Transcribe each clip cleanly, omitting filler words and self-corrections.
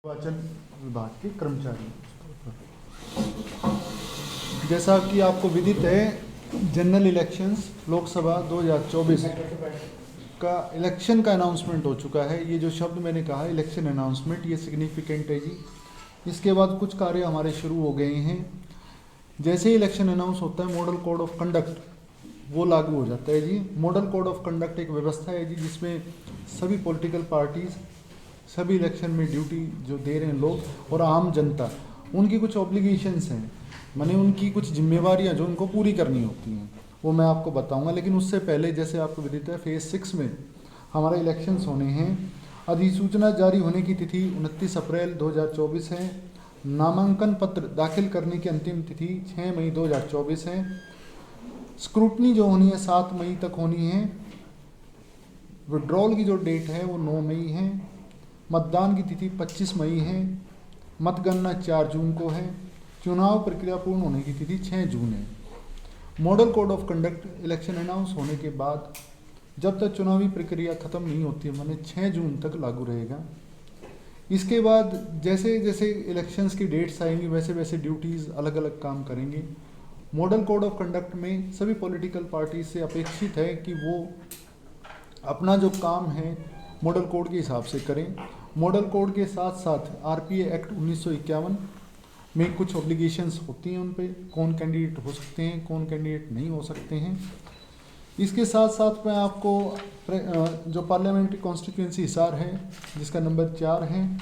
निर्वाचन विभाग के कर्मचारी। जैसा कि आपको विदित है, जनरल इलेक्शंस लोकसभा 2024 का इलेक्शन का अनाउंसमेंट हो चुका है। ये जो शब्द मैंने कहा इलेक्शन अनाउंसमेंट, ये सिग्निफिकेंट है जी। इसके बाद कुछ कार्य हमारे शुरू हो गए हैं। जैसे ही इलेक्शन अनाउंस होता है, मॉडल कोड ऑफ कंडक्ट वो लागू हो जाता है जी। मॉडल कोड ऑफ कंडक्ट एक व्यवस्था है जी, जिसमें सभी पॉलिटिकल पार्टीज़, सभी इलेक्शन में ड्यूटी जो दे रहे हैं लोग और आम जनता, उनकी कुछ ऑब्लिगेशंस हैं, माने उनकी कुछ जिम्मेवारियां जो उनको पूरी करनी होती हैं, वो मैं आपको बताऊंगा। लेकिन उससे पहले, जैसे आपको विदित है, फेज़ 6 में हमारा इलेक्शंस होने हैं। अधिसूचना जारी होने की तिथि 29 अप्रैल 2024 है। नामांकन पत्र दाखिल करने की अंतिम तिथि 6 मई 2024 है। स्क्रूटनी जो होनी है 7 मई तक होनी है। विड्रॉल की जो डेट है वो 9 मई है। मतदान की तिथि 25 मई है। मतगणना 4 जून को है। चुनाव प्रक्रिया पूर्ण होने की तिथि 6 जून है। Model code of conduct election announce होने के बाद जब तक चुनावी प्रक्रिया खत्म नहीं होती है, माने 6 जून तक लागू रहेगा। इसके बाद जैसे जैसे इलेक्शंस की डेट्स आएंगी, वैसे वैसे ड्यूटीज़ अलग अलग काम करेंगे। मॉडल कोड ऑफ कंडक्ट में सभी पॉलिटिकल पार्टी से अपेक्षित है कि वो अपना जो काम है मॉडल कोड के हिसाब से करें। मॉडल कोड के साथ साथ आरपीए एक्ट 1951 में कुछ ऑब्लिगेशंस होती हैं उन पे, कौन कैंडिडेट हो सकते हैं, कौन कैंडिडेट नहीं हो सकते हैं। इसके साथ साथ मैं आपको जो पार्लियामेंट्री कॉन्स्टिट्यूंसी हिसार है, जिसका नंबर 4 है,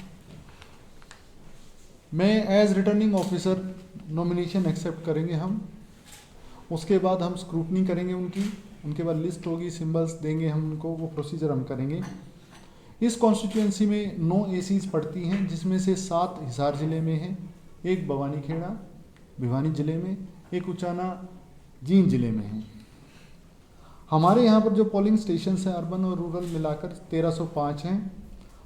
मैं as returning officer nomination accept करेंगे हम। उसके बाद हम स्क्रूटनी करेंगे उनके बाद लिस्ट होगी, सिंबल्स देंगे हम उनको, वो प्रोसीजर हम करेंगे। इस कॉन्स्टिट्यूंसी में 9 एसीज पड़ती हैं, जिसमें से 7 हिसार ज़िले में हैं, एक भवानीखेड़ा भिवानी ज़िले में, एक उचाना जींद ज़िले में है। हमारे यहाँ पर जो पोलिंग स्टेशंस हैं अर्बन और रूरल मिलाकर 1305 हैं।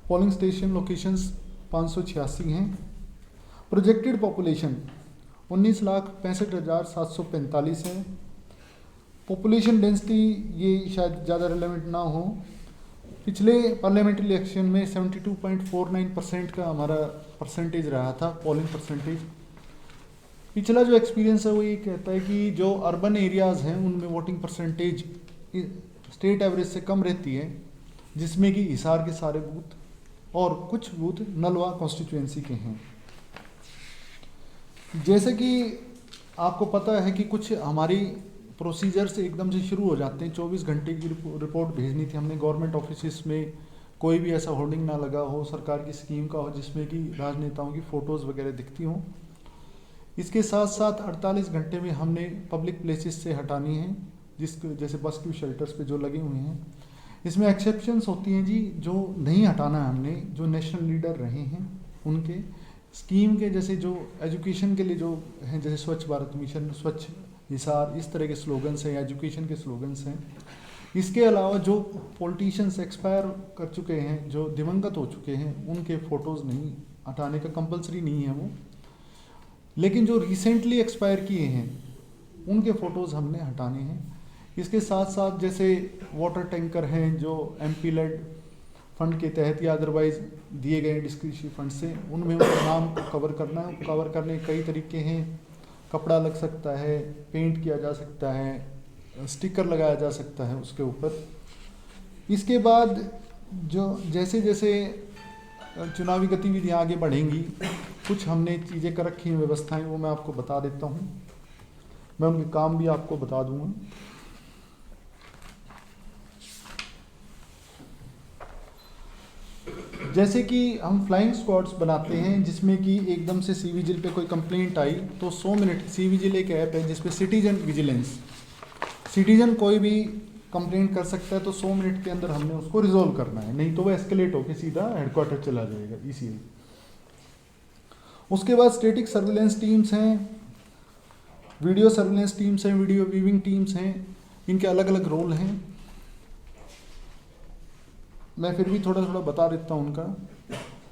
पोलिंग स्टेशन लोकेशंस 586 हैं। प्रोजेक्टेड पॉपुलेशन 19,65,745 है। पॉपुलेशन डेंसिटी ये शायद ज़्यादा रिलेवेंट ना हो। पिछले पार्लियामेंट्री इलेक्शन में 72.49% का हमारा परसेंटेज रहा था, पोलिंग परसेंटेज। पिछला जो एक्सपीरियंस है वो ये कहता है कि जो अर्बन एरियाज़ हैं उनमें वोटिंग परसेंटेज स्टेट एवरेज से कम रहती है, जिसमें कि हिसार के सारे बूथ और कुछ बूथ नलवा कॉन्स्टिट्यूएंसी के हैं। जैसे कि आपको पता है कि कुछ हमारी प्रोसीजर से एकदम से शुरू हो जाते हैं। 24 घंटे की रिपोर्ट भेजनी थी हमने गवर्नमेंट ऑफिस में। कोई भी ऐसा होर्डिंग ना लगा हो सरकार की स्कीम का हो जिसमें कि राजनेताओं की फ़ोटोज़ वगैरह दिखती हों। इसके साथ साथ 48 घंटे में हमने पब्लिक प्लेसेस से हटानी है, जैसे बस क्यू शेल्टर्स पे जो लगे हुए हैं। इसमें एक्सेप्शंस होती हैं जी, जो नहीं हटाना है हमने, जो नेशनल लीडर रहे हैं उनके स्कीम के, जैसे जो एजुकेशन के लिए जो हैं, जैसे स्वच्छ भारत मिशन, स्वच्छ हिसार, इस तरह के स्लोगन्स हैं, एजुकेशन के स्लोगन्स हैं। इसके अलावा जो पॉलिटिशियंस एक्सपायर कर चुके हैं, जो दिवंगत हो चुके हैं, उनके फ़ोटोज़ नहीं हटाने का कंपलसरी नहीं है वो। लेकिन जो रिसेंटली एक्सपायर किए हैं उनके फ़ोटोज़ हमने हटाने हैं। इसके साथ साथ जैसे वाटर टैंकर हैं जो एमपी लेड फंड के तहत या अदरवाइज़ दिए गए डिस्क्रिशनरी फंड से, उनमें उनके नाम को कवर करना है। कवर करने के कई तरीके हैं। कपड़ा लग सकता है, पेंट किया जा सकता है, स्टिकर लगाया जा सकता है उसके ऊपर। इसके बाद जो जैसे जैसे चुनावी गतिविधियाँ आगे बढ़ेंगी, कुछ हमने चीज़ें कर रखी हैं, व्यवस्थाएं, वो मैं आपको बता देता हूँ। मैं उनके काम भी आपको बता दूँगा। जैसे कि हम फ्लाइंग स्क्वाड्स बनाते हैं, जिसमें कि एकदम से सी विजिल पे कोई कंप्लेंट आई तो 100 मिनट, सी विजिल एक ऐप है जिसपे सिटीजन विजिलेंस, सिटीजन कोई भी कंप्लेंट कर सकता है, तो 100 मिनट के अंदर हमने उसको रिजोल्व करना है, नहीं तो वो एस्केलेट होकर सीधा हेडक्वार्टर चला जाएगा इसीलिए। उसके बाद स्टैटिक सर्विलेंस टीम्स हैं, वीडियो सर्विलेंस टीम्स हैं, वीडियो व्यूइंग टीम्स हैं। इनके अलग अलग रोल हैं, मैं फिर भी थोड़ा थोड़ा बता देता हूँ उनका।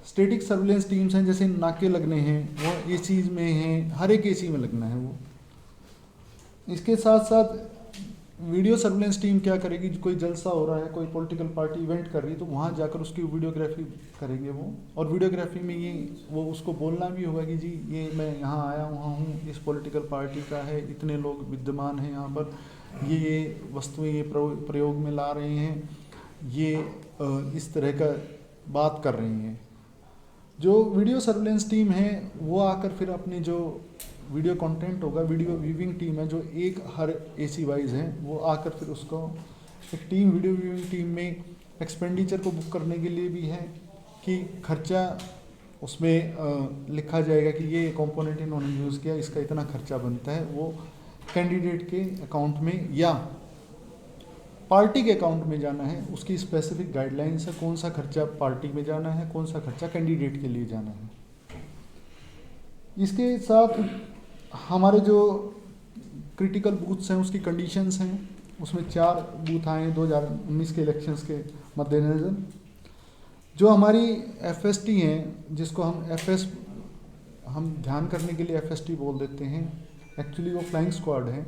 स्टैटिक सर्विलेंस टीम्स हैं, जैसे नाके लगने हैं, वो एसीज में हैं, हर एक एसी में लगना है वो। इसके साथ साथ वीडियो सर्विलेंस टीम क्या करेगी, कोई जलसा हो रहा है, कोई पॉलिटिकल पार्टी इवेंट कर रही है तो वहाँ जाकर उसकी वीडियोग्राफी करेंगे वो। और वीडियोग्राफी में ये वो उसको बोलना भी होगा कि जी ये मैं यहाँ आया हुआ हूँ, इस पॉलिटिकल पार्टी का है, इतने लोग विद्यमान हैं यहाँ पर, ये वस्तुएं ये प्रयोग में ला रहे हैं, ये इस तरह का बात कर रही हैं। जो वीडियो सर्विलेंस टीम है वो आकर फिर अपने जो वीडियो कंटेंट होगा, वीडियो व्यूइंग टीम है जो एक हर एसी वाइज है, वो आकर फिर उसको एक टीम वीडियो व्यूइंग टीम में एक्सपेंडिचर को बुक करने के लिए भी है कि खर्चा उसमें लिखा जाएगा कि ये कंपोनेंट इन्होंने यूज़ किया, इसका इतना खर्चा बनता है, वो कैंडिडेट के अकाउंट में या पार्टी के अकाउंट में जाना है, उसकी स्पेसिफिक गाइडलाइंस है, कौन सा खर्चा पार्टी में जाना है, कौन सा खर्चा कैंडिडेट के लिए जाना है। इसके साथ हमारे जो क्रिटिकल बूथ्स हैं उसकी कंडीशंस हैं, उसमें 4 बूथ आए हैं 2019 के इलेक्शंस के मद्देनज़र। जो हमारी एफएसटी हैं, जिसको हम ध्यान करने के लिए एफएसटी बोल देते हैं, एक्चुअली वो फ्लाइंग स्क्वाड है।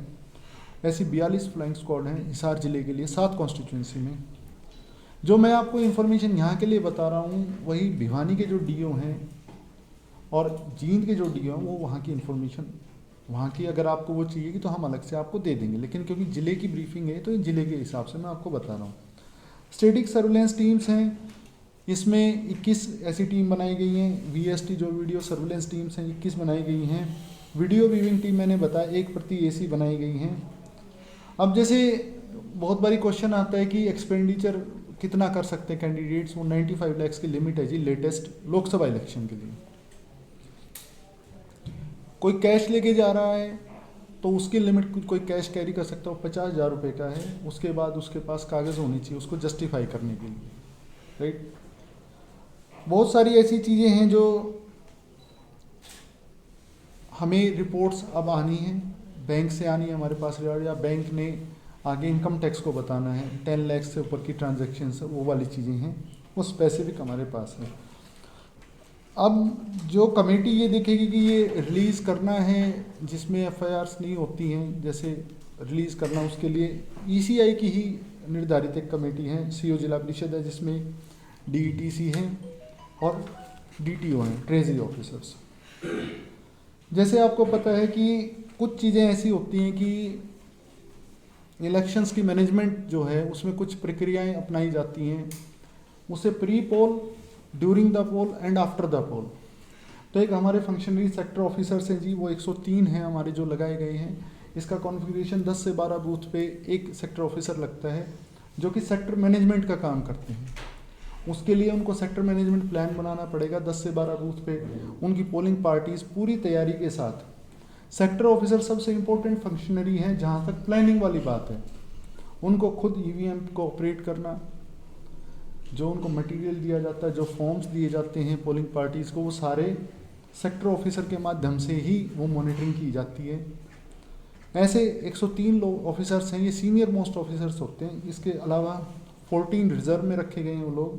ऐसी 42 फ्लाइंग स्क्वाड हैं हिसार ज़िले के लिए 7 कॉन्स्टिट्यूंसी में। जो मैं आपको इन्फॉर्मेशन यहाँ के लिए बता रहा हूँ वही भिवानी के जो डीओ हैं और जींद के जो डीओ हैं वो वहाँ की इन्फॉर्मेशन, वहाँ की अगर आपको वो चाहिए तो हम अलग से आपको दे देंगे, लेकिन क्योंकि ज़िले की ब्रीफिंग है तो ज़िले के हिसाब से मैं आपको बता रहा हूँ। स्टैटिक सर्विलेंस टीम्स हैं, इसमें 21 ऐसी टीम बनाई गई हैं। वीएसटी जो वीडियो सर्विलेंस टीम्स हैं 21 बनाई गई हैं। वीडियो व्यूइंग टीम मैंने बताया 1 प्रति एसी बनाई गई हैं। अब जैसे बहुत बारी क्वेश्चन आता है कि एक्सपेंडिचर कितना कर सकते हैं कैंडिडेट्स, वो 95 लाख की लिमिट है जी लेटेस्ट लोकसभा इलेक्शन के लिए। कोई कैश लेके जा रहा है तो उसकी लिमिट कोई कैश कैरी कर सकता है, 50,000 रुपये का है, उसके बाद उसके पास कागज़ होनी चाहिए उसको जस्टिफाई करने के लिए, राइट। बहुत सारी ऐसी चीज़ें हैं जो हमें रिपोर्ट्स अब आनी है, बैंक से आनी है हमारे पास, या बैंक ने आगे इनकम टैक्स को बताना है, 10 लाख से ऊपर की ट्रांजैक्शन है, वो वाली चीज़ें हैं, वो स्पेसिफिक हमारे पास है। अब जो कमेटी ये देखेगी कि ये रिलीज़ करना है जिसमें एफआईआर्स नहीं होती हैं, जैसे रिलीज़ करना, उसके लिए ईसीआई की ही निर्धारित एक कमेटी है, सीओ जिला परिषद है जिसमें डीईटीसी हैं और डीटीओ हैं, ट्रेजरी ऑफिसर्स। जैसे आपको पता है कि कुछ चीज़ें ऐसी होती हैं कि इलेक्शंस की मैनेजमेंट जो है उसमें कुछ प्रक्रियाएं अपनाई जाती हैं, उसे pre poll, during the poll and after the poll. तो एक हमारे फंक्शनरी सेक्टर ऑफिसर्स हैं जी, वो 103 हैं हमारे जो लगाए गए हैं। इसका कॉन्फ़िगरेशन 10 से 12 बूथ पे एक सेक्टर ऑफिसर लगता है जो कि सेक्टर मैनेजमेंट का काम करते हैं। उसके लिए उनको सेक्टर मैनेजमेंट प्लान बनाना पड़ेगा। 10 से 12 बूथ पे उनकी पोलिंग पार्टीज़ पूरी तैयारी के साथ, सेक्टर ऑफिसर सबसे इम्पोर्टेंट फंक्शनरी हैं जहाँ तक प्लानिंग वाली बात है, उनको खुद ईवीएम को ऑपरेट करना, जो उनको मटेरियल दिया जाता है, जो फॉर्म्स दिए जाते हैं पोलिंग पार्टीज़ को, वो सारे सेक्टर ऑफिसर के माध्यम से ही वो मॉनिटरिंग की जाती है। ऐसे 103 लोग ऑफिसर्स हैं, ये सीनियर मोस्ट ऑफिसर्स होते हैं। इसके अलावा 14 रिजर्व में रखे गए हैं वो लोग।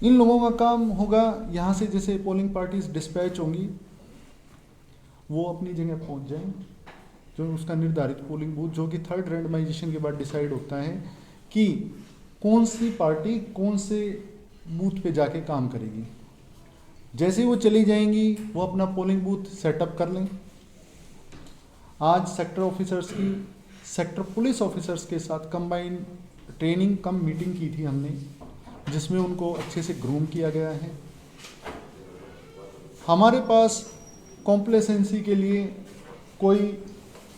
इन लोगों का काम होगा यहाँ से जैसे पोलिंग पार्टीज डिस्पैच होंगी वो अपनी जगह पहुँच जाएं, जो उसका निर्धारित पोलिंग बूथ, जो कि 3rd रैंडमाइजेशन के बाद डिसाइड होता है कि कौन सी पार्टी कौन से बूथ पे जाके काम करेगी। जैसे ही वो चली जाएंगी वो अपना पोलिंग बूथ सेटअप कर लें। आज सेक्टर ऑफिसर्स की सेक्टर पुलिस ऑफिसर्स के साथ कंबाइंड ट्रेनिंग कम मीटिंग की थी हमने, जिसमें उनको अच्छे से ग्रूम किया गया है। हमारे पास कॉम्प्लेसेंसी के लिए कोई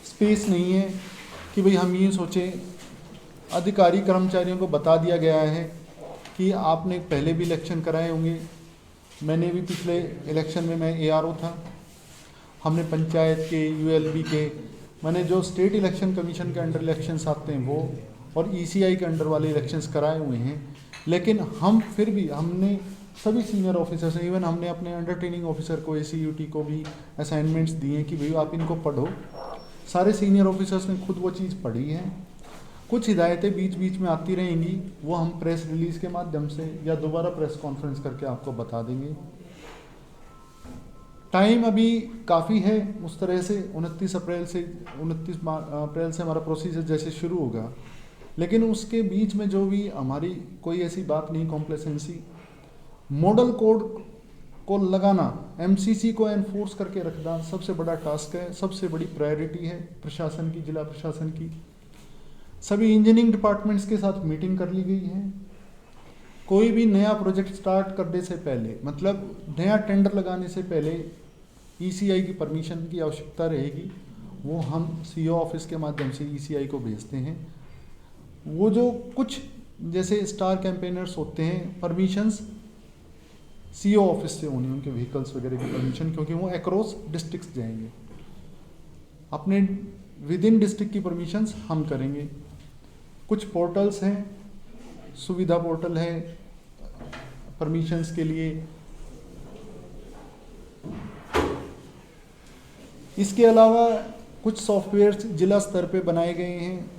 स्पेस नहीं है कि भाई हम ये सोचें, अधिकारी कर्मचारियों को बता दिया गया है कि आपने पहले भी इलेक्शन कराए होंगे, मैंने भी पिछले इलेक्शन में मैं एआरओ था, हमने पंचायत के, यूएलबी के, मैंने जो स्टेट इलेक्शन कमीशन के अंडर इलेक्शंस आते हैं वो, और ईसीआई के अंडर वाले इलेक्शंस कराए हुए हैं। लेकिन हम फिर भी हमने सभी सीनियर ऑफिसर्स हैं, इवन हमने अपने अंडर ट्रेनिंग ऑफिसर को, एसीयूटी को भी असाइनमेंट्स दिए कि भाई आप इनको पढ़ो। सारे सीनियर ऑफिसर्स ने खुद वो चीज़ पढ़ी है। कुछ हिदायतें बीच बीच में आती रहेंगी, वो हम प्रेस रिलीज़ के माध्यम से या दोबारा प्रेस कॉन्फ्रेंस करके आपको बता देंगे। टाइम अभी काफ़ी है उस तरह से 29 अप्रैल से 29 अप्रैल से हमारा प्रोसीजर जैसे शुरू होगा, लेकिन उसके बीच में जो भी हमारी कोई ऐसी बात नहीं कॉम्प्लेसेंसी, मॉडल कोड को लगाना, एमसीसी को एनफोर्स करके रखना सबसे बड़ा टास्क है, सबसे बड़ी प्रायोरिटी है प्रशासन की, जिला प्रशासन की। सभी इंजीनियरिंग डिपार्टमेंट्स के साथ मीटिंग कर ली गई है। कोई भी नया प्रोजेक्ट स्टार्ट करने से पहले, मतलब नया टेंडर लगाने से पहले ईसीआई की परमिशन की आवश्यकता रहेगी। वो हम सीओ ऑफिस के माध्यम से ईसीआई को भेजते हैं। वो जो कुछ जैसे स्टार कैंपेनर्स होते हैं, परमिशंस सीओ ऑफिस से होनी, उनके व्हीकल्स वगैरह की परमिशन, क्योंकि वो अक्रॉस डिस्ट्रिक्ट्स जाएंगे। अपने विद इन डिस्ट्रिक्ट की परमिशंस हम करेंगे। कुछ पोर्टल्स हैं, सुविधा पोर्टल है परमिशंस के लिए। इसके अलावा कुछ सॉफ्टवेयर जिला स्तर पे बनाए गए हैं।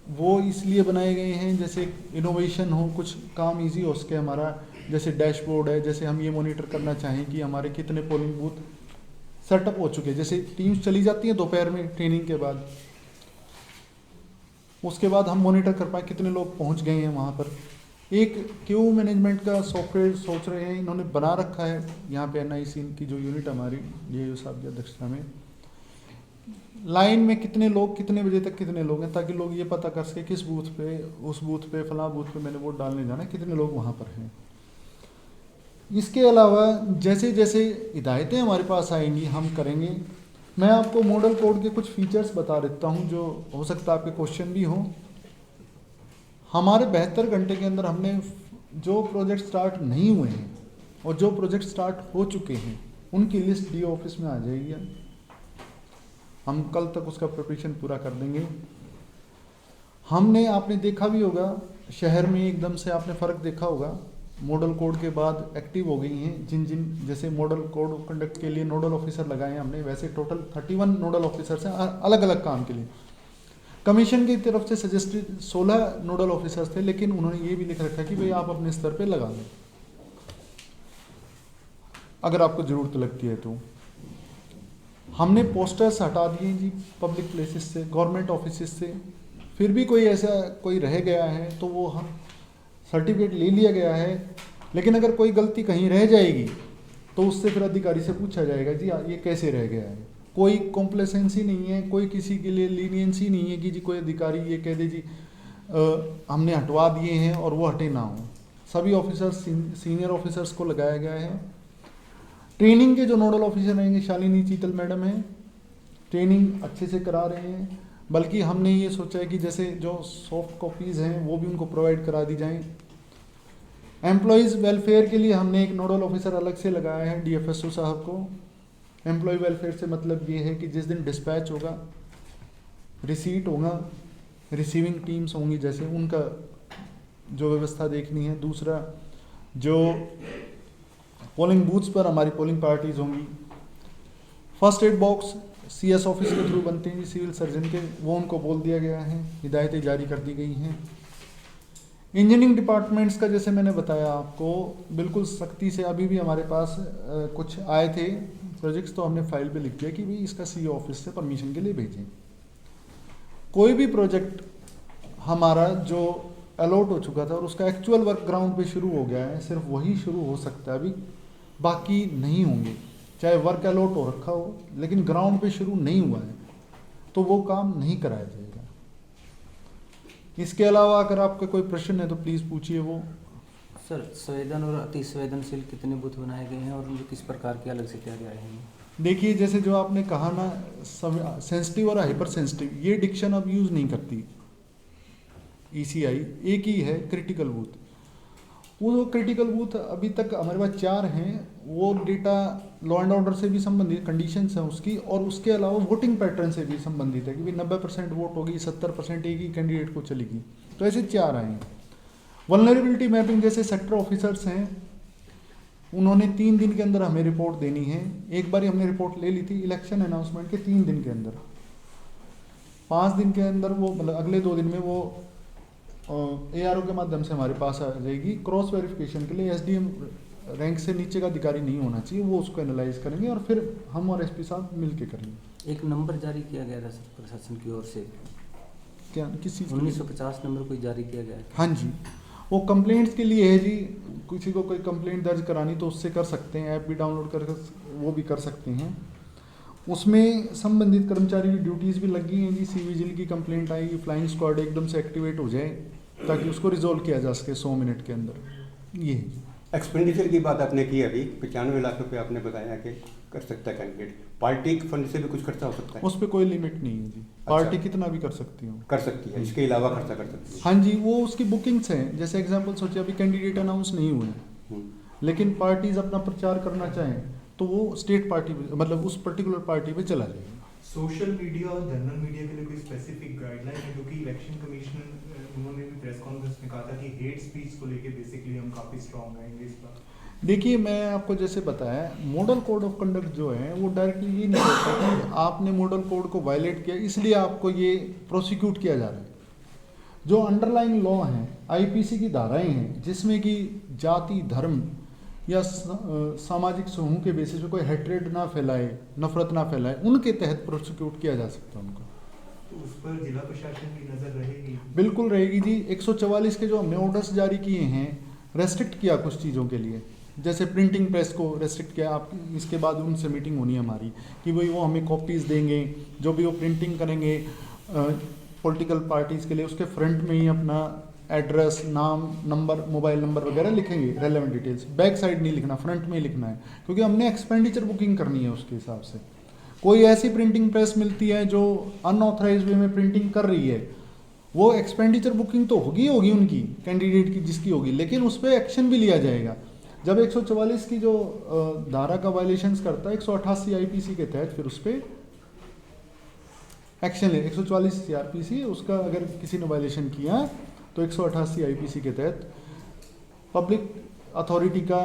वो इसलिए बनाए गए हैं जैसे इनोवेशन हो, कुछ काम इजी हो सके हमारा। जैसे डैशबोर्ड है, जैसे हम ये मॉनिटर करना चाहें कि हमारे कितने पोलिंग बूथ सेटअप हो चुके हैं। जैसे टीम्स चली जाती हैं दोपहर में ट्रेनिंग के बाद, उसके बाद हम मॉनिटर कर पाए कितने लोग पहुंच गए हैं वहाँ पर। एक क्यू मैनेजमेंट का सॉफ्टवेयर सोच रहे हैं, इन्होंने बना रखा है यहाँ पे एनआईसी की जो यूनिट हमारी ये साहब की अध्यक्षता में। लाइन में कितने लोग, कितने बजे तक कितने लोग हैं, ताकि लोग ये पता कर सके किस बूथ पे, उस बूथ पे, फला बूथ पे मैंने वोट डालने जाना है, कितने लोग वहाँ पर हैं। इसके अलावा जैसे जैसे हिदायतें हमारे पास आएंगी हम करेंगे। मैं आपको मॉडल कोड के कुछ फीचर्स बता देता हूँ जो हो सकता है आपके क्वेश्चन भी हो। हमारे 72 घंटे के अंदर हमने जो प्रोजेक्ट स्टार्ट नहीं हुए हैं और जो प्रोजेक्ट स्टार्ट हो चुके हैं उनकी लिस्ट डीओ ऑफिस में आ जाएगी। हम कल तक उसका प्रिपरेशन पूरा कर देंगे। हमने, आपने देखा भी होगा शहर में एकदम से आपने फ़र्क देखा होगा, मॉडल कोड के बाद एक्टिव हो गई हैं जिन जिन, जैसे मॉडल कोड कंडक्ट के लिए नोडल ऑफिसर लगाए हैं हमने, वैसे टोटल 31 नोडल ऑफिसर्स हैं अलग अलग काम के लिए। कमीशन की तरफ से सजेस्टेड 16 नोडल ऑफिसर्स थे, लेकिन उन्होंने ये भी लिख रखा कि भाई आप अपने स्तर पे लगा लें अगर आपको ज़रूरत लगती है। तो हमने पोस्टर्स हटा दिए जी पब्लिक प्लेसेस से, गवर्नमेंट ऑफिस से। फिर भी कोई ऐसा कोई रह गया है तो वो हम सर्टिफिकेट ले लिया गया है, लेकिन अगर कोई गलती कहीं रह जाएगी तो उससे फिर अधिकारी से पूछा जाएगा जी ये कैसे रह गया है। कोई कॉम्प्लेसेंसी नहीं है, कोई किसी के लिए लीनियंसी नहीं है कि जी कोई अधिकारी ये कह दे जी हमने हटवा दिए हैं और वो हटे ना हो। सभी ऑफिसर्स, सीनियर ऑफिसर्स को लगाया गया है। ट्रेनिंग के जो नोडल ऑफिसर रहेंगे, शालिनी चीतल मैडम हैं, ट्रेनिंग अच्छे से करा रहे हैं। बल्कि हमने ये सोचा है कि जैसे जो सॉफ्ट कॉपीज़ हैं वो भी उनको प्रोवाइड करा दी जाएं। एम्प्लॉयज़ वेलफेयर के लिए हमने एक नोडल ऑफिसर अलग से लगाया है, डीएफएसओ साहब को। एम्प्लॉय वेलफेयर से मतलब ये है कि जिस दिन डिस्पैच होगा, रिसीट होगा, रिसीविंग टीम्स होंगी जैसे, उनका जो व्यवस्था देखनी है। दूसरा, जो पोलिंग बूथ्स पर हमारी पोलिंग पार्टीज होंगी। First aid box CS office के थ्रू बनते हैं सिविल सर्जन के, वो उनको बोल दिया गया है, हिदायतें जारी कर दी गई हैं। इंजीनियरिंग डिपार्टमेंट्स का जैसे मैंने बताया आपको, बिल्कुल सख्ती से अभी भी हमारे पास कुछ आए थे प्रोजेक्ट्स, तो हमने फाइल पे लिख दिया कि भाई इसका सीओ ऑफिस से परमिशन के लिए भेजें। कोई भी प्रोजेक्ट हमारा जो अलॉट हो चुका था और उसका एक्चुअल वर्क ग्राउंड पे शुरू हो गया है, सिर्फ वही शुरू हो सकता है, अभी बाकी नहीं होंगे। चाहे वर्क अलॉट हो रखा हो लेकिन ग्राउंड पे शुरू नहीं हुआ है तो वो काम नहीं कराया जाएगा। इसके अलावा अगर आपका कोई प्रश्न है तो प्लीज़ पूछिए। वो सर, संवेदन और अति संवेदनशील कितने बूथ बनाए गए हैं और उनके किस प्रकार के अलग से क्या गया है? देखिए, जैसे जो आपने कहा ना सेंसिटिव और हाइपर सेंसिटिव, ये डिक्शन अब यूज़ नहीं करती ईसीआई, एक ही है क्रिटिकल बूथ। वो क्रिटिकल बूथ अभी तक हमारे पास 4 हैं। वो डेटा लॉ एंड ऑर्डर से भी संबंधित कंडीशंस हैं उसकी, और उसके अलावा वोटिंग पैटर्न से भी संबंधित है कि भाई 90% वोट होगी, 70% एक ही कैंडिडेट को चलेगी, तो ऐसे 4 आए हैं। वल्नरेबिलिटी मैपिंग जैसे सेक्टर ऑफिसर्स हैं, उन्होंने 3 दिन के अंदर हमें रिपोर्ट देनी है। एक बार हमने रिपोर्ट ले ली थी इलेक्शन अनाउंसमेंट के 3 दिन के अंदर। 5 दिन के अंदर वो, मतलब अगले 2 दिन में वो एआरओ के माध्यम से हमारे पास आ जाएगी क्रॉस वेरिफिकेशन के लिए। एसडीएम रैंक से नीचे का अधिकारी नहीं होना चाहिए, वो उसको एनालाइज करेंगे और फिर हम और एसपी साहब मिल के करेंगे। एक नंबर जारी किया गया था सर प्रशासन की ओर से, क्या किस चीज़ 1950 नंबर कोई जारी किया गया है? हाँ जी, वो कंप्लेंट्स के लिए है जी। किसी को कोई कंप्लेंट दर्ज करानी तो उससे कर सकते हैं, ऐप भी डाउनलोड कर वो भी कर सकते हैं। उसमें संबंधित कर्मचारी की ड्यूटीज़ भी लगी हैं जी। सी विजिल की कंप्लेंट आएगी, फ्लाइंग स्क्वाड एकदम से एक्टिवेट हो जाए ताकि उसको रिजोल्व किया जा सके 100 मिनट के अंदर। ये है। एक्सपेंडिचर की बात आपने की अभी, 95 लाख रुपए आपने बताया कि कर सकता है कैंडिडेट। पार्टी के फंड से भी कुछ खर्चा हो सकता है? उस पर कोई लिमिट नहीं है जी, पार्टी कितना भी कर सकती हो। कर सकती है, इसके अलावा खर्चा कर सकती है। हाँ जी, वो उसकी बुकिंग्स हैं। जैसे एग्जांपल सोचिए अभी कैंडिडेट अनाउंस नहीं हुए, लेकिन पार्टीज अपना प्रचार करना चाहें तो वो स्टेट पार्टी पे, मतलब उस पर्टिकुलर पार्टी पे चला जाएगा। सोशल मीडिया और जनरल मीडिया के लिए कोई स्पेसिफिक गाइडलाइन है? क्योंकि इलेक्शन कमीशन उन्होंने भी प्रेस कॉन्फ्रेंस में कहा था कि हेट स्पीच को लेके बेसिकली हम काफ़ी स्ट्रांग रहेंगे इस बार। देखिए, मैं आपको जैसे बताया, मॉडल कोड ऑफ कंडक्ट जो है वो डायरेक्टली ये नहीं कहता कि आपने मॉडल कोड को वायलेट किया इसलिए आपको ये प्रोसिक्यूट किया जा रहा है। जो अंडरलाइन लॉ हैं, आईपीसी की धाराएं हैं जिसमें कि जाति, धर्म या सामाजिक समूह के बेसिस पे कोई हेट्रेड ना फैलाए, नफरत ना फैलाए, उनके तहत प्रोसिक्यूट किया जा सकता है उनको। तो उस पर जिला प्रशासन की नज़र रहेगी? बिल्कुल रहेगी जी। 144 के जो हमने ऑर्डर्स जारी किए हैं, रेस्ट्रिक्ट किया कुछ चीज़ों के लिए, जैसे प्रिंटिंग प्रेस को रेस्ट्रिक्ट किया। आप इसके बाद उनसे मीटिंग होनी है हमारी कि भाई वो हमें कॉपीज़ देंगे, जो भी वो प्रिंटिंग करेंगे पॉलिटिकल पार्टीज़ के लिए, उसके फ्रंट में ही अपना एड्रेस, नाम, नंबर, मोबाइल नंबर वगैरह लिखेंगे, रेलेवेंट डिटेल्स। बैक साइड नहीं लिखना, फ्रंट में ही लिखना है, क्योंकि हमने एक्सपेंडिचर बुकिंग करनी है उसके हिसाब से। कोई ऐसी प्रिंटिंग प्रेस मिलती है जो अनऑथराइज वे में प्रिंटिंग कर रही है, वो एक्सपेंडिचर बुकिंग तो होगी उनकी, कैंडिडेट की जिसकी होगी, लेकिन उस पर एक्शन भी लिया जाएगा। जब 144 की जो धारा का वायलेशंस करता है, 188 आईपीसी के तहत फिर उस पर एक्शन ले। 144 सीआरपीसी, उसका अगर किसी ने वायलेशन किया तो 188 आईपीसी के तहत पब्लिक अथॉरिटी का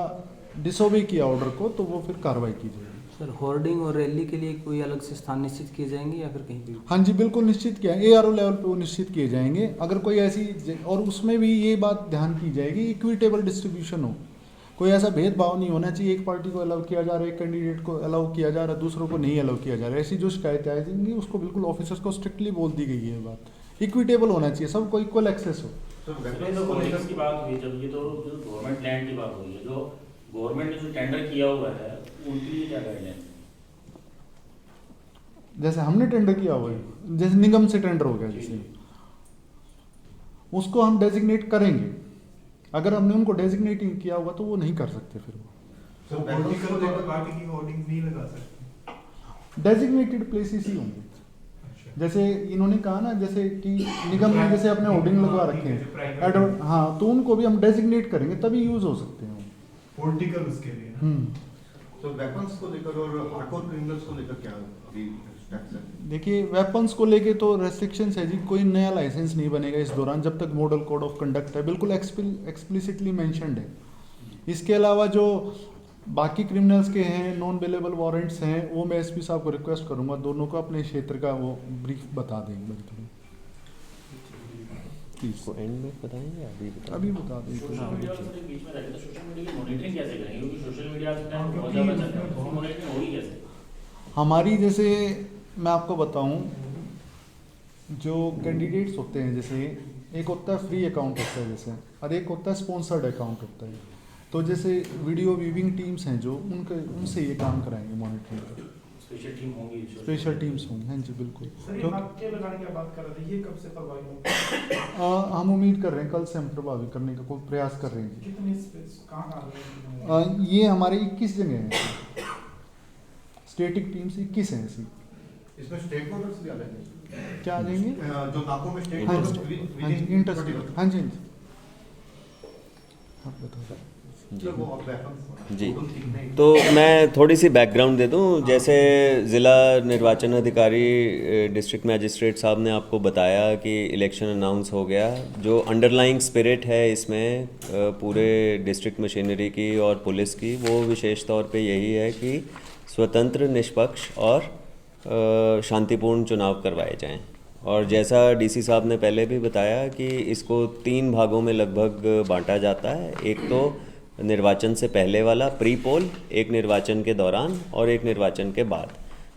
डिसोबे किया ऑर्डर को, तो वो फिर कार्रवाई की जाएगी। सर, होर्डिंग और रैली के लिए कोई अलग से स्थान निश्चित किए जाएंगे या फिर कहीं भी? हाँ जी, बिल्कुल निश्चित किया है। एआरओ लेवल पे वो निश्चित किए जाएंगे। अगर कोई ऐसी, और उसमें भी ये बात ध्यान की जाएगी, इक्विटेबल डिस्ट्रीब्यूशन हो, कोई ऐसा भेदभाव नहीं होना चाहिए, एक पार्टी को अलाउ किया जा रहा है, एक कैंडिडेट को अलाउ किया जा रहा है, दूसरों को नहीं अलाउ किया जा रहा है। ऐसी जो शिकायतें आई जाएंगी उसको बिल्कुल ऑफिसर्स को स्ट्रिक्टली बोल दी गई है। ये बात इक्विटेबल होना चाहिए, सबको इक्वल एक्सेस हो। वेपन्स की बात हुई, जब ये तो गवर्नमेंट लैंड की बात हुई है, जो गवर्नमेंट ने जो टेंडर किया हुआ है उनके लिए क्या गाइडलाइन? जैसे हमने टेंडर किया हुआ है, जैसे निगम से टेंडर हो गया, जैसे उसको हम डेजिग्नेट करेंगे। अगर हमने उनको डेजिग्नेट किया होगा तो वो नहीं कर सकते फिर वो। तो पॉलिटिकल पार्टी की होर्डिंग्स नहीं लगा सकते? डेजिग्नेटेड प्लेसेस ही होंगे। अच्छा। जैसे इन्होंने कहा ना, जैसे कि निगम ने जैसे अपने होर्डिंग लगवा रखे हैं, हाँ, तो उनको भी हम डेजिग्नेट करेंगे तभी यूज हो सकते हैं पॉलिटिकल उसके लिए ना। तो वेपन्स को लेकर और हार्डकोर क्रिमिनल्स को लेकर क्या अभी स्टेप्स हैं? देखिए, वेपन्स को लेके तो रेस्ट्रिक्शंस है जी। कोई नया लाइसेंस नहीं बनेगा इस दौरान जब तक मॉडल कोड ऑफ कंडक्ट है, बिल्कुल एक्सप्लिसिटली मेंशन्ड है। इसके अलावा जो बाकी क्रिमिनल्स के हैं, नॉन अवेलेबल वारंट्स हैं, वो मैं एसपी साहब को रिक्वेस्ट करूंगा दोनों को अपने क्षेत्र का वो ब्रीफ बता देंगे। इसको एंड में बताएंगे, अभी बता देंगे। सोशल मीडिया के बीच में रहते तो सोशल मीडिया की मॉनिटरिंग कैसे करेंगे? क्योंकि सोशल मीडिया के टाइम बहुत ज़्यादा चलता है, उसकी मॉनिटरिंग होगी कैसे? हमारी, जैसे मैं आपको बताऊं, जो कैंडिडेट्स होते हैं, जैसे एक होता है फ्री अकाउंट होता है जैसे, और एक होता है स्पॉन्सर्ड अकाउंट होता है। तो जैसे वीडियो व्यूइंग टीम्स हैं जो, उनसे ये काम कराएंगे मॉनिटरिंग का। स्पेशल टीम होंगी? स्पेशल टीम्स होंगी, हाँ जी, बिल्कुल। सर, ये नाके लगाने की बात कर रहे थे, ये कब से प्रभावी होगा? हम उम्मीद कर रहे हैं कल से हम प्रभावी करने का कोई प्रयास कर रहे हैं। कितने स्पेस कहाँ ये हमारे 21 जगह हैं, स्टेटिक टीम्स 21 हैं ऐसी। इसमें स्टेक होल्डर्स भी आ जाएंगे? क्या आ जाएंगे? जो नाकों में स्टेक हाँ होल्डर्स जी, हाँ जी, इंटरेस्ट, हाँ जी, आप बताओ। जी, तो मैं थोड़ी सी बैकग्राउंड दे दूं। जैसे ज़िला निर्वाचन अधिकारी डिस्ट्रिक्ट मैजिस्ट्रेट साहब ने आपको बताया कि इलेक्शन अनाउंस हो गया। जो अंडरलाइंग स्पिरिट है इसमें पूरे डिस्ट्रिक्ट मशीनरी की और पुलिस की, वो विशेष तौर पे यही है कि स्वतंत्र, निष्पक्ष और शांतिपूर्ण चुनाव करवाए जाएं। और जैसा डीसी साहब ने पहले भी बताया कि इसको 3 भागों में लगभग बांटा जाता है। एक तो निर्वाचन से पहले वाला प्री पोल, एक निर्वाचन के दौरान और एक निर्वाचन के बाद।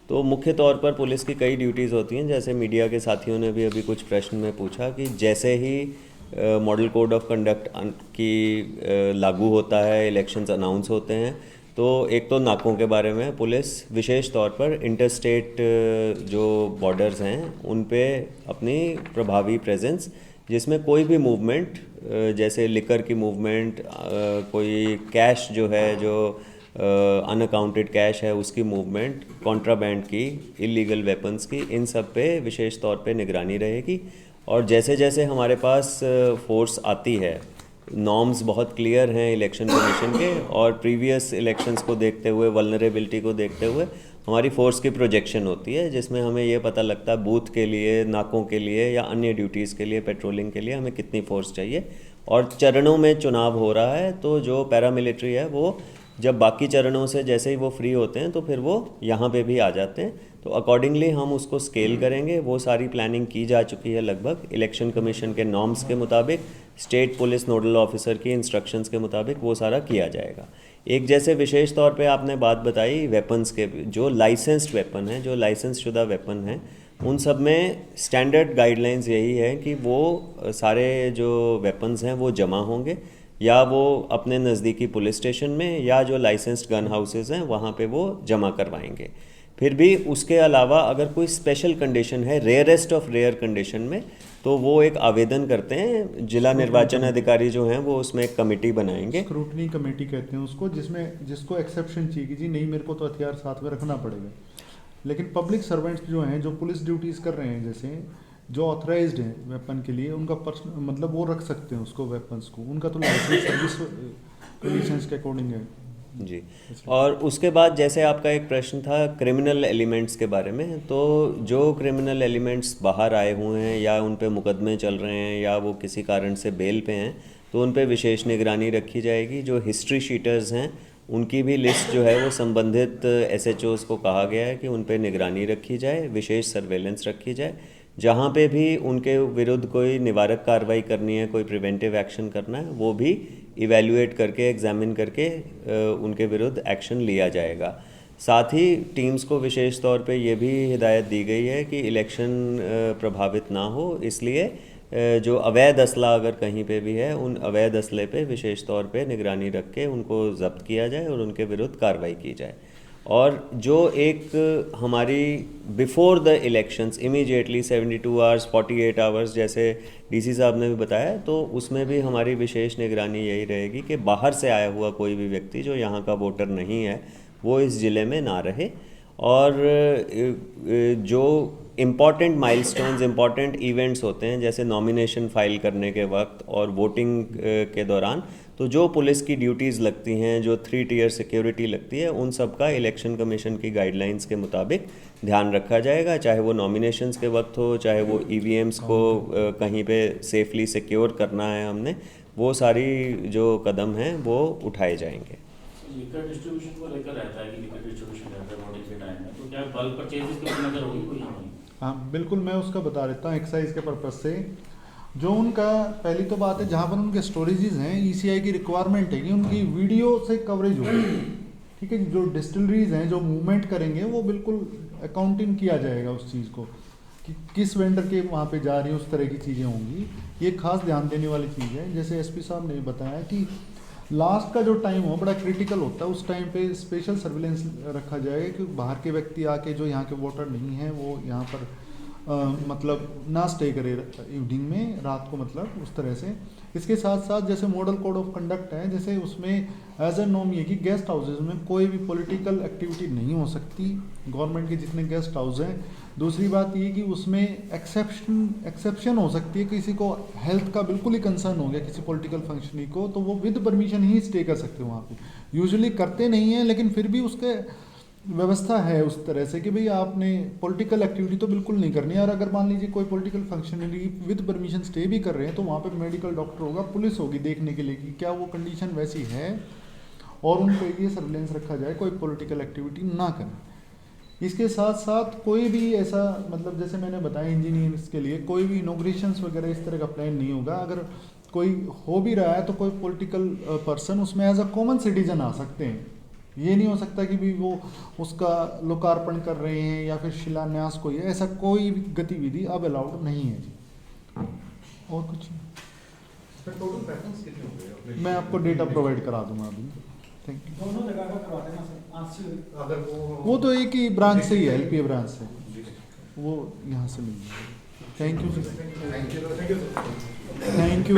तो मुख्य तौर पर पुलिस की कई ड्यूटीज़ होती हैं, जैसे मीडिया के साथियों ने भी अभी कुछ प्रश्न में पूछा कि जैसे ही मॉडल कोड ऑफ कंडक्ट की लागू होता है, इलेक्शंस अनाउंस होते हैं, तो एक तो नाकों के बारे में पुलिस विशेष तौर पर इंटरस्टेट जो बॉर्डर्स हैं उन पे अपनी प्रभावी प्रेजेंस, जिसमें कोई भी मूवमेंट जैसे लिकर की मूवमेंट, कोई कैश जो है जो अनअकाउंटेड कैश है उसकी मूवमेंट, कॉन्ट्राबैंड की, इलीगल वेपन्स की, इन सब पे विशेष तौर पे निगरानी रहेगी। और जैसे जैसे हमारे पास फोर्स आती है, नॉर्म्स बहुत क्लियर हैं इलेक्शन कमीशन के, और प्रीवियस इलेक्शंस को देखते हुए, वल्नरेबिलिटी को देखते हुए हमारी फोर्स की प्रोजेक्शन होती है, जिसमें हमें ये पता लगता है बूथ के लिए, नाकों के लिए या अन्य ड्यूटीज़ के लिए, पेट्रोलिंग के लिए हमें कितनी फोर्स चाहिए। और चरणों में चुनाव हो रहा है, तो जो पैरामिलिट्री है वो जब बाकी चरणों से जैसे ही वो फ्री होते हैं तो फिर वो यहाँ पे भी आ जाते हैं। तो अकॉर्डिंगली हम उसको स्केल करेंगे। वो सारी प्लानिंग की जा चुकी है लगभग इलेक्शन कमीशन के नॉर्म्स के मुताबिक, स्टेट पुलिस नोडल ऑफिसर की इंस्ट्रक्शंस के मुताबिक वो सारा किया जाएगा। एक जैसे विशेष तौर पे आपने बात बताई वेपन्स के, जो लाइसेंस्ड वेपन हैं, जो लाइसेंस शुदा वेपन हैं, उन सब में स्टैंडर्ड गाइडलाइंस यही है कि वो सारे जो वेपन्स हैं वो जमा होंगे, या वो अपने नज़दीकी पुलिस स्टेशन में या जो लाइसेंस्ड गन हाउसेस हैं वहाँ पे वो जमा करवाएंगे। फिर भी उसके अलावा अगर कोई स्पेशल कंडीशन है, रेयरेस्ट ऑफ रेयर कंडीशन में, तो वो एक आवेदन करते हैं, जिला निर्वाचन अधिकारी जो हैं वो उसमें एक कमेटी बनाएंगे, स्क्रूटनी कमेटी कहते हैं उसको, जिसको एक्सेप्शन चाहिए कि जी नहीं मेरे को तो हथियार साथ में रखना पड़ेगा। लेकिन पब्लिक सर्वेंट्स जो हैं, जो पुलिस ड्यूटीज़ कर रहे हैं, जैसे जो ऑथराइज्ड हैं वेपन के लिए, उनका पर्सनल मतलब वो रख सकते हैं उसको, वेपन्स को, उनका तो लाइसेंस सर्विस कंडीशंस के अकॉर्डिंग है जी। और उसके बाद जैसे आपका एक प्रश्न था क्रिमिनल एलिमेंट्स के बारे में, तो जो क्रिमिनल एलिमेंट्स बाहर आए हुए हैं या उन पे मुकदमे चल रहे हैं या वो किसी कारण से बेल पे हैं, तो उन पे विशेष निगरानी रखी जाएगी। जो हिस्ट्री शीटर्स हैं उनकी भी लिस्ट जो है वो संबंधित SHOs को कहा गया है कि उन पे निगरानी रखी जाए, विशेष सर्वेलेंस रखी जाए। जहाँ पे भी उनके विरुद्ध कोई निवारक कार्रवाई करनी है, कोई प्रिवेंटिव एक्शन करना है, वो भी इवैल्यूएट करके, एग्जामिन करके उनके विरुद्ध एक्शन लिया जाएगा। साथ ही टीम्स को विशेष तौर पे ये भी हिदायत दी गई है कि इलेक्शन प्रभावित ना हो, इसलिए जो अवैध असला अगर कहीं पे भी है, उन अवैध असले पे विशेष तौर पे निगरानी रख के उनको जब्त किया जाए और उनके विरुद्ध कार्रवाई की जाए। और जो एक हमारी before the elections immediately 72 hours 48 hours जैसे DC साहब ने भी बताया, तो उसमें भी हमारी विशेष निगरानी यही रहेगी कि बाहर से आया हुआ कोई भी व्यक्ति जो यहाँ का वोटर नहीं है वो इस ज़िले में ना रहे। और जो इम्पॉर्टेंट माइलस्टोन्स, इम्पॉर्टेंट इवेंट्स होते हैं, जैसे नॉमिनेशन फाइल करने के वक्त और वोटिंग के दौरान, तो जो पुलिस की ड्यूटीज़ लगती हैं, जो 3 टियर सिक्योरिटी लगती है, उन सब का इलेक्शन कमीशन की गाइडलाइंस के मुताबिक ध्यान रखा जाएगा। चाहे वो नॉमिनेशंस के वक्त हो, चाहे वो EVMs को कहीं पे सेफली सिक्योर करना है हमने, वो सारी जो कदम हैं वो उठाए जाएंगे। लिकर डिस्ट्रीब्यूशन को लेकर रहता है कि लिकर डिस्ट्रीब्यूशन रहता है वोटिंग के टाइम में, तो क्या बल्क परचेजेस की नजर होगी कोई? हाँ बिल्कुल, मैं उसका बता देता हूँ एक्साइज के पर्पज़ से। जो उनका पहली तो बात है, जहाँ पर उनके स्टोरेजेस हैं, ECI की रिक्वायरमेंट है कि उनकी वीडियो से कवरेज हो, ठीक है। जो डिस्टिलरीज हैं जो मूवमेंट करेंगे वो बिल्कुल अकाउंटिंग किया जाएगा उस चीज़ को कि किस वेंडर के वहाँ पे जा रही है, उस तरह की चीज़ें होंगी। ये खास ध्यान देने वाली चीज़ है। जैसे SP साहब ने बताया कि लास्ट का जो टाइम हो बड़ा क्रिटिकल होता है, उस टाइम पे स्पेशल सर्विलेंस रखा जाएगा कि बाहर के व्यक्ति आके जो यहाँ के वोटर नहीं हैं वो यहाँ पर मतलब ना स्टे करे इवनिंग में, रात को, मतलब उस तरह से। इसके साथ साथ जैसे मॉडल कोड ऑफ कंडक्ट है, जैसे उसमें एज ए नॉर्म ये कि गेस्ट हाउसेज में कोई भी पॉलिटिकल एक्टिविटी नहीं हो सकती, गवर्नमेंट के जितने गेस्ट हाउस हैं। दूसरी बात ये कि उसमें एक्सेप्शन हो सकती है, किसी को हेल्थ का बिल्कुल ही कंसर्न हो गया किसी पॉलिटिकल फंक्शनरी को, तो वो विद परमिशन ही स्टे कर सकते हैं वहाँ पे। यूजुअली करते नहीं हैं, लेकिन फिर भी उसके व्यवस्था है उस तरह से कि भाई आपने पॉलिटिकल एक्टिविटी तो बिल्कुल नहीं करनी है। और अगर मान लीजिए कोई political functionary with permission stay भी कर रहे हैं, तो वहाँ पे मेडिकल डॉक्टर होगा, पुलिस होगी देखने के लिए कि क्या वो कंडीशन वैसी है, और उन पर ये सर्विलेंस रखा जाए कोई पॉलिटिकल एक्टिविटी ना करें। इसके साथ साथ कोई भी ऐसा, मतलब जैसे मैंने बताया इंजीनियर्स के लिए कोई भी इनॉग्रेशंस वगैरह इस तरह का प्लान नहीं होगा। अगर कोई हो भी रहा है तो कोई पॉलिटिकल पर्सन उसमें एज अ कॉमन सिटीजन आ सकते हैं। ये नहीं हो सकता कि भी वो उसका लोकार्पण कर रहे हैं या फिर शिलान्यास कोई है, ऐसा कोई भी गतिविधि अब अलाउड नहीं है जी। और कुछ नहीं। टोटल वेपन्स कितने हो गए अपने? मैं आपको डेटा प्रोवाइड करा दूंगा अभी। Thank you. दोनों जगह का करवा देना सर, आंसर अगर वो तो एक ही ब्रांच से ही है, एलपीए ब्रांच से, वो यहाँ से मिल जाएगा। Thank you ji, thank you thank you.